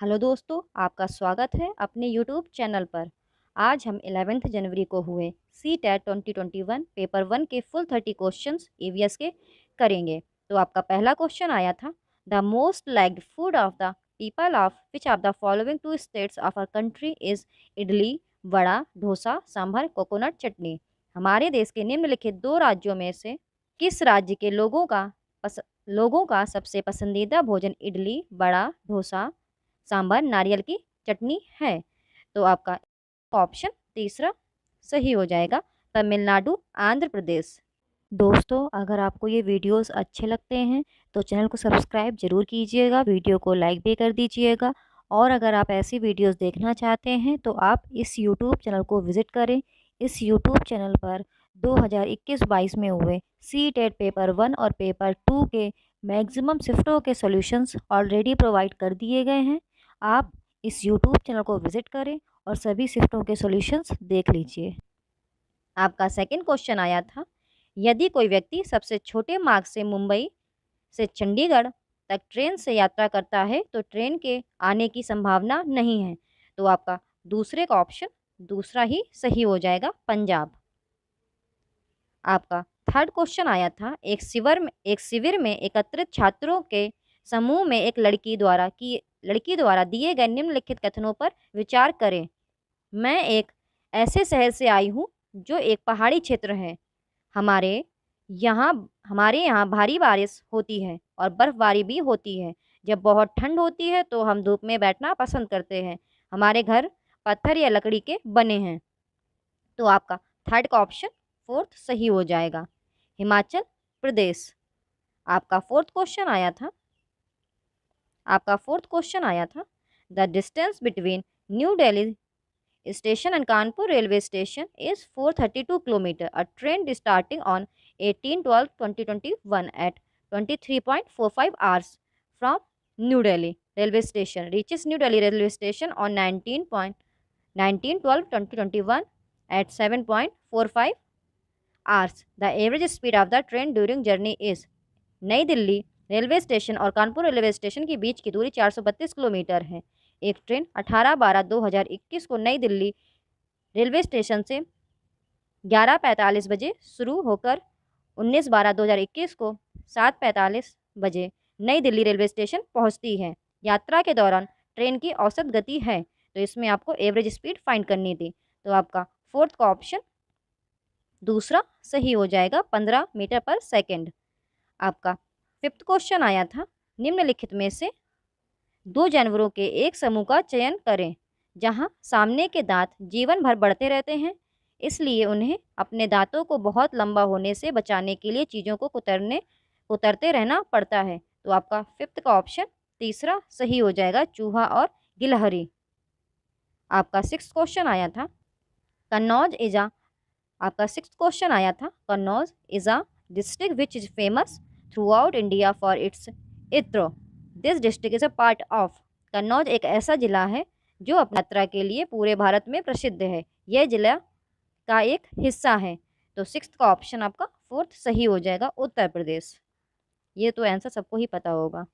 Hello दोस्तों, आपका स्वागत है अपने यूट्यूब चैनल पर। आज हम 11 जनवरी को हुए सी टेट 2021 पेपर 1 के फुल 30 क्वेश्चंस ईवीएस के करेंगे। तो आपका पहला क्वेश्चन आया था, the most liked food of the people of which of the following two states of our country is idli, vada, dosa, sambar, coconut chutney. हमारे देश के निम्नलिखित दो राज्यों में से किस राज्य के लोगों का सबसे पसंदीदा भोजन इडली, वड़ा, डोसा, सांभर, नारियल की चटनी है। तो आपका ऑप्शन तीसरा सही हो जाएगा, तमिलनाडु, आंध्र प्रदेश। दोस्तों, अगर आपको ये वीडियोस अच्छे लगते हैं तो चैनल को सब्सक्राइब जरूर कीजिएगा, वीडियो को लाइक भी कर दीजिएगा। और अगर आप ऐसी वीडियोस देखना चाहते हैं तो आप इस यूट्यूब चैनल को विज़िट करें। इस यूट्यूब चैनल पर 2021-22 में हुए सी टेट पेपर 1 और पेपर 2 के मैक्सिमम शिफ्टों के सॉल्यूशंस ऑलरेडी प्रोवाइड कर दिए गए हैं। आप इस यूट्यूब चैनल को विज़िट करें और सभी शिफ्टों के सॉल्यूशंस देख लीजिए। आपका सेकंड क्वेश्चन आया था, यदि कोई व्यक्ति सबसे छोटे मार्ग से मुंबई से चंडीगढ़ तक ट्रेन से यात्रा करता है तो ट्रेन के आने की संभावना नहीं है। तो आपका दूसरे का ऑप्शन दूसरा ही सही हो जाएगा, पंजाब। आपका थर्ड क्वेश्चन आया था, एक शिविर में एकत्रित छात्रों के समूह में एक लड़की द्वारा दिए गए निम्नलिखित कथनों पर विचार करें। मैं एक ऐसे शहर से आई हूँ जो एक पहाड़ी क्षेत्र है। हमारे हमारे यहाँ भारी बारिश होती है और बर्फबारी भी होती है। जब बहुत ठंड होती है तो हम धूप में बैठना पसंद करते हैं। हमारे घर पत्थर या लकड़ी के बने हैं। तो आपका थर्ड का ऑप्शन फोर्थ सही हो जाएगा, हिमाचल प्रदेश। आपका फोर्थ क्वेश्चन आया था, the distance between new Delhi station and Kanpur railway station is 432 km. A train starting on 18/12/2021 at 23.45 hours from New Delhi railway station reaches New Delhi railway station on 19/12/2021 at 7.45 hours. The average speed of the train during journey is। नई Delhi railway station और Kanpur railway station के बीच की दूरी 432 kilometre है। एक train 18/12/2021 को नई Delhi railway station से 11:45 बजे शुरू होकर 19/12/2021 को 7:45 बजे नई दिल्ली रेलवे स्टेशन पहुंचती है। यात्रा के दौरान ट्रेन की औसत गति है, तो इसमें आपको एवरेज स्पीड फाइंड करनी थी। तो आपका फोर्थ का ऑप्शन दूसरा सही हो जाएगा, 15 मीटर पर सेकेंड। आपका फिफ्थ क्वेश्चन आया था, निम्नलिखित में से दो जानवरों के एक समूह का चयन करें जहां सामने के दांत जीवन भर बढ़ते रहते हैं, इसलिए उन्हें अपने दांतों को बहुत लंबा होने से बचाने के लिए चीज़ों को कुतरते रहना पड़ता है। तो आपका फिफ्थ का ऑप्शन तीसरा सही हो जाएगा, चूहा और गिलहरी। आपका सिक्स्थ क्वेश्चन आया था, Kannauj is a district which is famous throughout India for its इत्र। This district is a part of. Kannauj एक ऐसा जिला है जो अपनी यात्रा के लिए पूरे भारत में प्रसिद्ध है। यह जिला का एक हिस्सा है। तो सिक्स्थ का ऑप्शन आपका फोर्थ सही हो जाएगा, उत्तर प्रदेश। ये तो आंसर सबको ही पता होगा।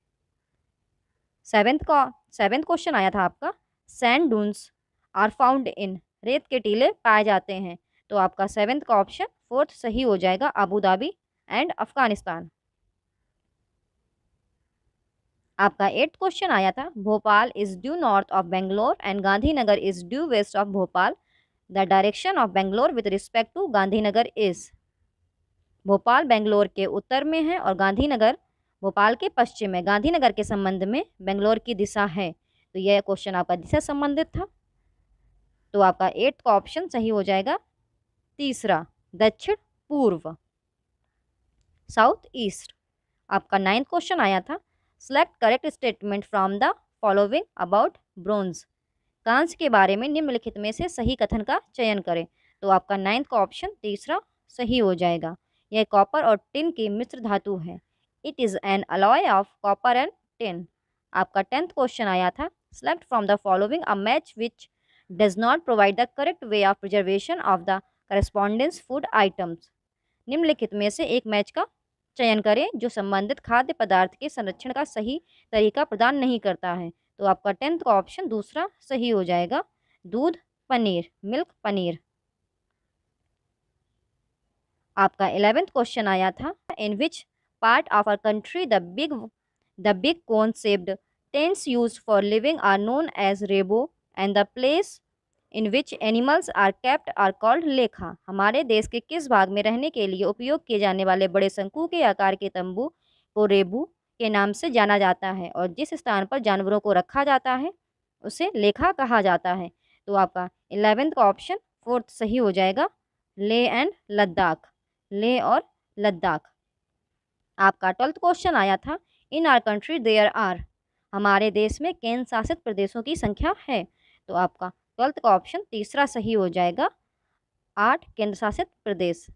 सेवेंथ क्वेश्चन आया था आपका, sand dunes are found in. रेत के टीले पाए जाते हैं। तो आपका सेवेंथ का ऑप्शन फोर्थ सही हो जाएगा, अबू धाबी एंड अफगानिस्तान। आपका एट्थ क्वेश्चन आया था, Bhopal is due north of Bangalore and Gandhinagar is due west of Bhopal. The direction of Bangalore with respect to Gandhinagar is. Bhopal Bangalore के उत्तर में है और गांधीनगर भोपाल के पश्चिम में। गांधीनगर के संबंध में बेंगलोर की दिशा है। तो यह क्वेश्चन आपका दिशा संबंधित था। तो आपका एट्थ का ऑप्शन सही हो जाएगा, तीसरा, दक्षिण पूर्व, साउथ ईस्ट। आपका नाइन्थ क्वेश्चन आया था, select correct statement from the following about bronze. कांस्य के बारे में निम्नलिखित में से सही कथन का चयन करें। तो आपका नाइन्थ का ऑप्शन तीसरा सही हो जाएगा। यह कॉपर और टिन की मिश्र धातु है। It is an alloy of copper and tin. आपका टेंथ क्वेश्चन आया था, select from the following a match which does not provide the correct way of preservation of the correspondence food items. निम्नलिखित में से एक मैच का चयन करें जो संबंधित खाद्य पदार्थ के संरक्षण का सही तरीका प्रदान नहीं करता है। तो आपका 10th का ऑप्शन दूसरा सही हो जाएगा, दूध पनीर, मिल्क पनीर। आपका 11th क्वेश्चन आया था, in which part of our country the big cone shaped tents used for living are known as rebo and the place in which animals are kept are called lekha. हमारे देश के किस भाग में रहने के लिए उपयोग किए जाने वाले बड़े शंकु के आकार के तंबू को रेबू के नाम से जाना जाता है, और जिस स्थान पर जानवरों को रखा जाता है उसे लेखा कहा जाता है। तो आपका 11th का ऑप्शन 4th सही हो जाएगा, ले एंड लद्दाख, ले और लद्दाख। आपका 12th क्वेश्चन आया था, in our country there are, हमारे देश में केंद्र शासित प्रदेशों की संख्या है। तो आपका 12th का ऑप्शन तीसरा सही हो जाएगा, 8 केंद्र शासित प्रदेश।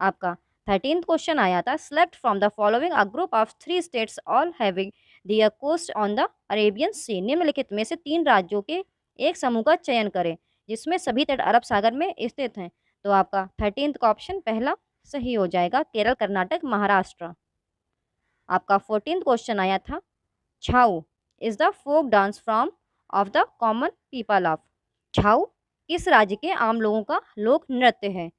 आपका 13th क्वेश्चन आया था, select from the following a group of 3 states all having their coast on the Arabian sea. निम्नलिखित में से 3 राज्यों के एक समूह का चयन करें जिसमें सभी तट अरब सागर में स्थित हैं। तो आपका 13th का ऑप्शन पहला सही हो जाएगा, केरल, कर्नाटक, महाराष्ट्र। आपका 14th क्वेश्चन आया था, Chhau is the folk dance from of the common people of. Chhau किस राज्य के आम लोगों का लोक नृत्य है।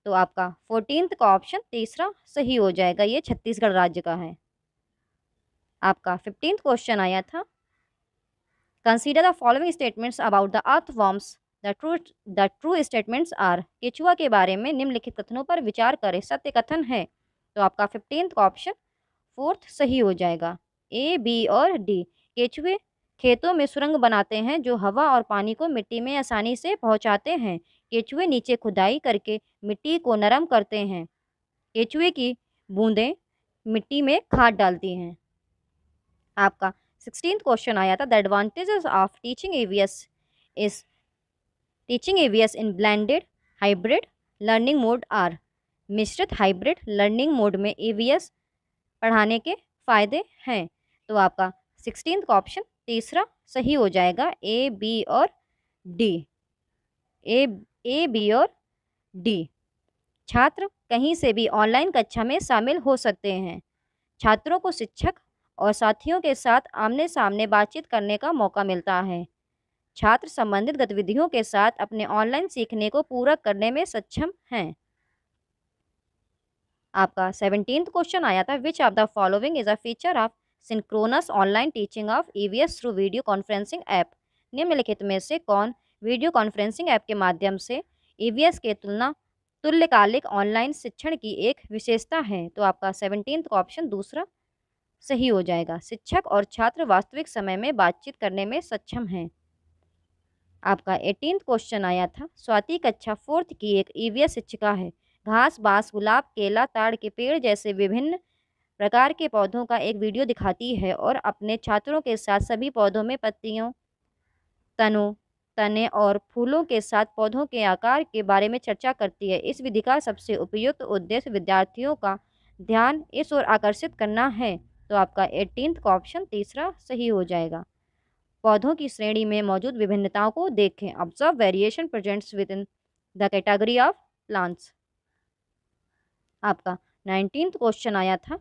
तो आपका 14th का ऑप्शन तीसरा सही हो जाएगा, ये छत्तीसगढ़ राज्य का है। आपका 15th क्वेश्चन आया था, consider the following statements about the earthworms the true statements are. केचुआ के बारे में निम्नलिखित कथनों पर विचार करें, सत्य कथन है। तो आपका 15th का ऑप्शन 4th सही हो जाएगा, ए, बी और डी। केचुए खेतों में सुरंग बनाते हैं जो हवा और पानी को मिट्टी में आसानी से पहुंचाते हैं। केचुए नीचे खुदाई करके मिट्टी को नरम करते हैं। केचुए की बूंदें मिट्टी में खाद डालती हैं। आपका 16th क्वेश्चन आया था, the advantages of teaching EVS in blended hybrid learning mode are. मिश्रित हाइब्रिड लर्निंग मोड में एवीएस पढ़ाने के फायदे हैं। तो आपका 16th का ऑप्शन तीसरा सही हो जाएगा, ए, बी और डी, ए, बी और डी। छात्र कहीं से भी ऑनलाइन कक्षा में शामिल हो सकते हैं। छात्रों को शिक्षक और साथियों के साथ आमने सामने बातचीत करने का मौका मिलता है। छात्र संबंधित गतिविधियों के साथ अपने ऑनलाइन सीखने को पूरा करने में सक्षम हैं। आपका 17th क्वेश्चन आया था, which of the following is a feature of synchronous online teaching of EVS through video conferencing app. निम्नलिखित में से कौन वीडियो कॉन्फ्रेंसिंग ऐप के माध्यम से ईवीएस के तुल्यकालिक ऑनलाइन शिक्षण की एक विशेषता है। तो आपका 17th का ऑप्शन दूसरा सही हो जाएगा, शिक्षक और छात्र वास्तविक समय में बातचीत करने में सक्षम हैं। आपका 18th क्वेश्चन आया था, स्वाति कक्षा 4th की एक ईवीएस शिक्षिका है। घास, बांस, गुलाब, केला, ताड़ के पेड़ जैसे विभिन्न प्रकार के पौधों का एक वीडियो दिखाती है और अपने छात्रों के साथ सभी पौधों में पत्तियों, तनों, तने और फूलों के साथ पौधों के आकार के बारे में चर्चा करती है। इस विधि का सबसे उपयुक्त उद्देश्य विद्यार्थियों का ध्यान इस ओर आकर्षित करना है। तो आपका 18th का ऑप्शन तीसरा सही हो जाएगा, पौधों की श्रेणी में मौजूद विभिन्नताओं को देखें। Observe variation presents with in the category of plants. आपका 19th क्वेश्चन आया था,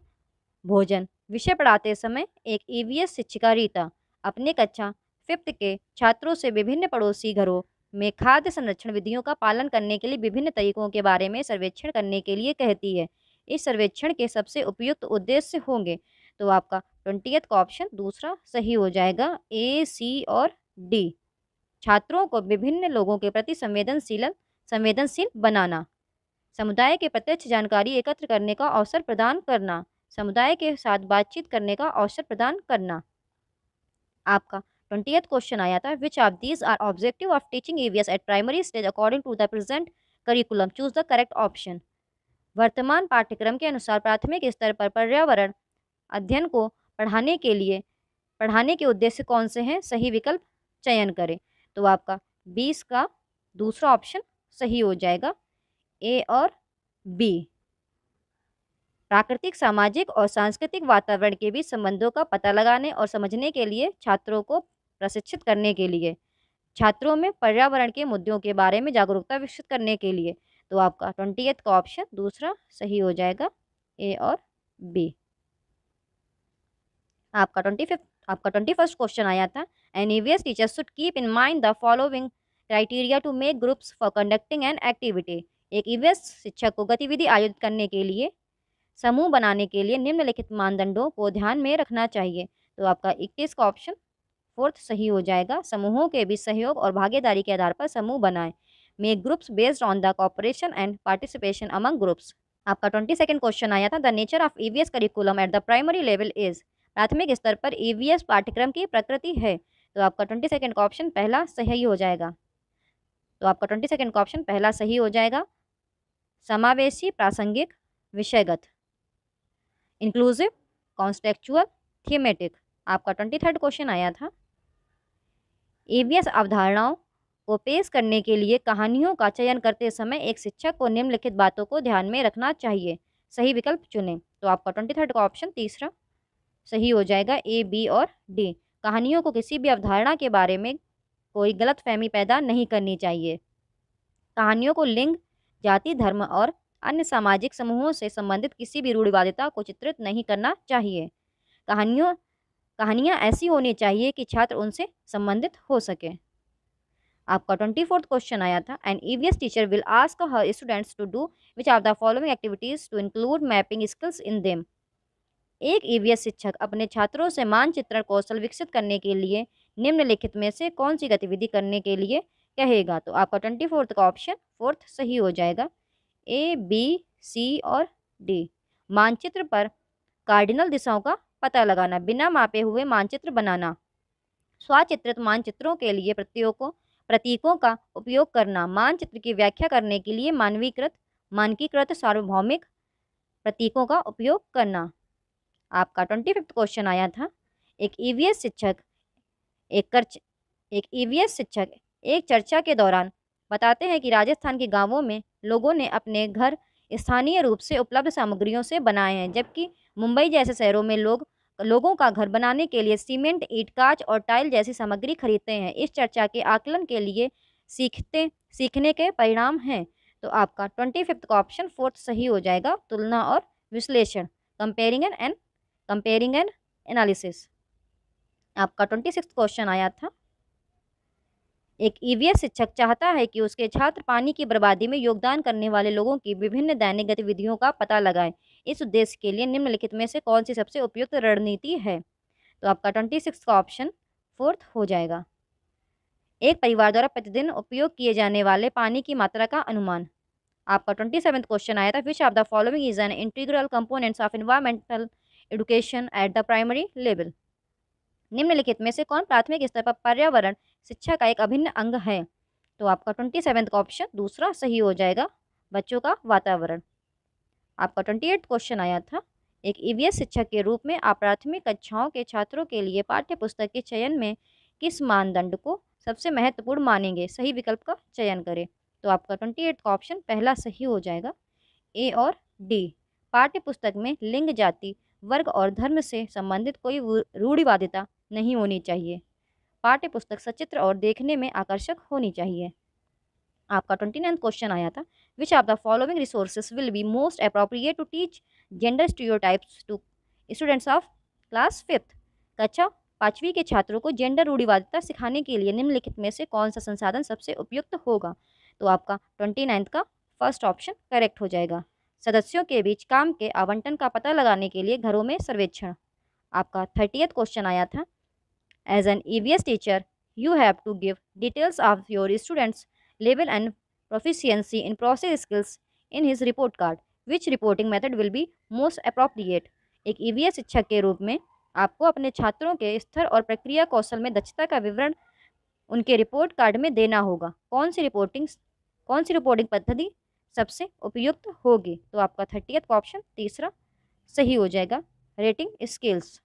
भोजन विषय पढ़ाते समय एक ईवीएस शिक्षिका रीता अपने कक्षा 5th के छात्रों से विभिन्न पड़ोसी घरों में खाद्य संरक्षण विधियों का पालन करने के लिए विभिन्न तरीकों के बारे में सर्वेक्षण करने के लिए कहती है। इस सर्वेक्षण के सबसे उपयुक्त उद्देश्य होंगे। तो आपका 20th का ऑप्शन दूसरा सही हो जाएगा, ए, सी और डी। छात्रों को विभिन्न लोगों के प्रति संवेदनशील बनाना, समुदाय के प्रत्यक्ष जानकारी एकत्र करने का अवसर प्रदान करना, समुदाय के साथ बातचीत करने का अवसर प्रदान करना। आपका 20th क्वेश्चन आया था, which of these are objective of teaching EVS at primary stage according to the present curriculum, choose the correct option. वर्तमान पाठ्यक्रम के अनुसार प्राथमिक स्तर पर पर्यावरण अध्ययन को पढ़ाने के उद्देश्य कौन से हैं, सही विकल्प चयन करें। तो आपका 20 का दूसरा ऑप्शन सही हो जाएगा, ए और बी। प्राकृतिक, सामाजिक और सांस्कृतिक वातावरण के बीच संबंधों का पता लगाने और समझने के लिए छात्रों को प्रशिक्षित करने के लिए, छात्रों में पर्यावरण के मुद्दों के बारे में जागरूकता विकसित करने के लिए। तो आपका 20th का ऑप्शन दूसरा सही हो जाएगा, ए और बी। आपका 21st क्वेश्चन आया था, An EVS teacher should keep in mind the following criteria to make groups for conducting an activity. एक EVS शिक्षक को गतिविधि आयोजित करने के लिए, समूह बनाने के लिए निम्नलिखित मानदंडों को ध्यान में रखना चाहिए। तो आपका 21 का ऑप्शन 4th सही हो जाएगा। समूहों के बीच सहयोग और भागीदारी के आधार पर समूह बनाएं। Make groups based on the cooperation and participation among groups. आपका 22nd क्वेश्चन आया था, the nature of EVS curriculum at the primary level is. प्राथमिक स्तर पर EVS पाठ्यक्रम की प्रकृति है। तो आपका 22nd का ऑप्शन पहला सही हो जाएगा। तो आपका 22nd का ऑप्शन पहला सही हो जाएगा। समावेशी, प्रासंगिक, विषयगत, इंक्लूसिव, कॉन्टेक्चुअल, थीमेटिक। आपका 23rd क्वेश्चन आया था, EVS अवधारणाओं को पेश करने के लिए कहानियों का चयन करते समय एक शिक्षक को निम्नलिखित बातों को ध्यान में रखना चाहिए। सही विकल्प चुनें। तो आपका 23rd का ऑप्शन तीसरा सही हो जाएगा, A, B और D। कहानियों को किसी भी अवधारणा के बारे में कोई गलतफहमी पैदा नहीं करनी चाहिए। कहानियों को लिंग, जाति, धर्म और अन्य सामाजिक समूहों से संबंधित किसी भी रूढ़िवादिता को चित्रित नहीं करना चाहिए। कहानियाँ ऐसी होनी चाहिए कि छात्र उनसे संबंधित हो सके। आपका 24th क्वेश्चन आया था, an EVS teacher will ask her students to do which of the following activities to include mapping skills in them. एक EVS शिक्षक अपने छात्रों से मानचित्रण कौशल विकसित करने के लिए निम्नलिखित में से कौन सी गतिविधि करने के लिए कहेगा। तो आपका 24th का ऑप्शन 4th सही हो जाएगा। A, B, C और D। मानचित्र पर कार्डिनल दिशाओं का पता लगाना, बिना मापे हुए मानचित्र बनाना, स्वचित्रित मानचित्रों के लिए प्रतीकों का उपयोग करना, मानचित्र की व्याख्या करने के लिए मानकीकृत सार्वभौमिक प्रतीकों का उपयोग करना। आपका 25th क्वेश्चन आया था, एक EVS शिक्षक एक चर्चा के दौरान बताते हैं कि राजस्थान के गांवों में लोगों ने अपने घर स्थानीय रूप से उपलब्ध सामग्रियों से बनाए हैं, जबकि मुंबई जैसे शहरों में लोगों का घर बनाने के लिए सीमेंट, ईंट, कांच और टाइल जैसी सामग्री खरीदते हैं। इस चर्चा के आकलन के लिए सीखने के परिणाम हैं। तो आपका 25th का ऑप्शन 4th सही हो जाएगा, तुलना और विश्लेषण, कंपेयरिंग एंड एनालिसिस। आपका 26th क्वेश्चन आया था, एक EVS शिक्षक चाहता है कि उसके छात्र पानी की बर्बादी में योगदान करने वाले लोगों की विभिन्न दैनिक गतिविधियों का पता लगाएं। इस उद्देश्य के लिए निम्नलिखित में से कौन सी सबसे उपयुक्त रणनीति है। तो आपका 26 का ऑप्शन 4th हो जाएगा। एक परिवार द्वारा प्रतिदिन उपयोग किए जाने वाले पानी की मात्रा का अनुमान। आपका 27th क्वेश्चन आया था, which of the following is an integral components of environmental education at the primary level. निम्नलिखित में से कौन प्राथमिक स्तर पर पर्यावरण शिक्षा का एक अभिन्न अंग है। तो आपका 27th का ऑप्शन दूसरा सही हो जाएगा, बच्चों का वातावरण। आपका 28th क्वेश्चन आया था, एक EVS शिक्षक के रूप में आप प्राथमिक कक्षाओं के छात्रों के लिए पाठ्य पुस्तक के चयन में किस मानदंड को सबसे महत्वपूर्ण मानेंगे। सही विकल्प का चयन करें। तो आपका 28 का ऑप्शन पहला सही हो जाएगा, A और D। पाठ्य पुस्तक में लिंग, जाति, वर्ग और धर्म से संबंधित कोई रूढ़िवादिता नहीं होनी चाहिए। पाठ्य पुस्तक सचित्र और देखने में आकर्षक होनी चाहिए। आपका 29th क्वेश्चन आया था, which of the following resources will be most appropriate to teach gender stereotypes to students of class 5th। कक्षा 5वीं के छात्रों को जेंडर रूढ़िवादिता सिखाने के लिए निम्नलिखित में से कौन सा संसाधन सबसे उपयुक्त होगा। तो आपका 29th का फर्स्ट ऑप्शन करेक्ट हो जाएगा। सदस्यों के बीच काम के आवंटन का पता लगाने के लिए घरों में सर्वेक्षण। आपका 30th क्वेश्चन आया था, as an EVS teacher you have to give details of your students level and proficiency in process skills in his report card, which reporting method will be most appropriate. एक EVS शिक्षक के रूप में आपको अपने छात्रों के स्तर और प्रक्रिया कौशल में दक्षता का विवरण उनके रिपोर्ट कार्ड में देना होगा। कौन सी रिपोर्टिंग पद्धति सबसे उपयुक्त होगी। तो आपका 30th का ऑप्शन तीसरा सही हो जाएगा, रेटिंग स्केल्स।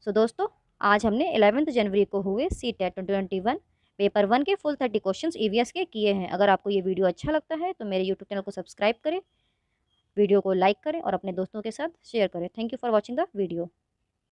सो दोस्तों, आज हमने 11 जनवरी को हुए CTET 2021 पेपर 1 के फुल 30 क्वेश्चंस EVS के किए हैं। अगर आपको ये वीडियो अच्छा लगता है तो मेरे यूट्यूब चैनल को सब्सक्राइब करें, वीडियो को लाइक करें और अपने दोस्तों के साथ शेयर करें। Thank you for watching the video.